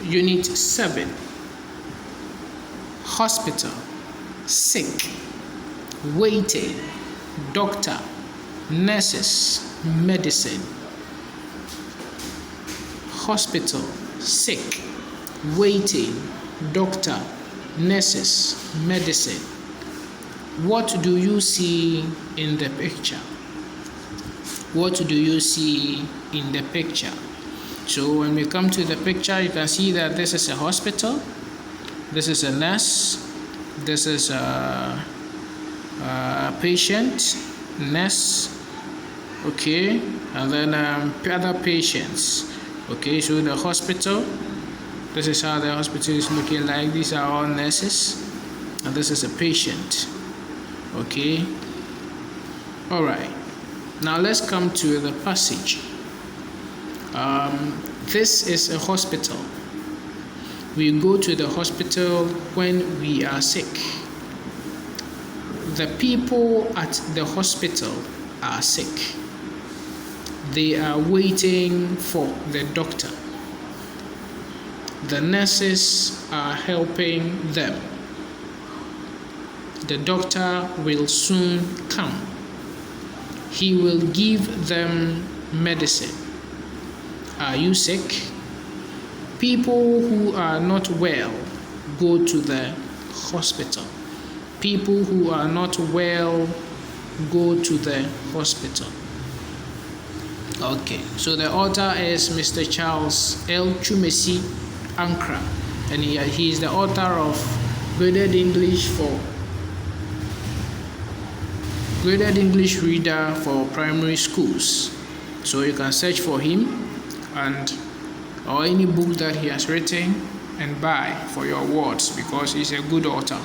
Unit 7. Hospital, sick, waiting, doctor, nurses, medicine. Hospital, sick, waiting, doctor, nurses, medicine. What do you see in the picture? What do you see in the picture? So when we come to the picture, you can see that this is a hospital, this is a nurse, this is a patient, nurse, okay, and then other patients. Okay, so the hospital, this is how the hospital is looking like. These are all nurses, and this is a patient. Okay, all right. Now let's come to the passage. This is a hospital. We go to the hospital when we are sick. The people at the hospital are sick. They are waiting for the doctor. The nurses are helping them. The doctor will soon come. He will give them medicine. Are you sick? People who are not well go to the hospital. People who are not well go to the hospital. Okay, so the author is Mr. Charles L. Chumesi Ankra, and he is the author of Graded English Reader for Primary Schools. So you can search for him or any book that he has written and buy for your awards, because he's a good author.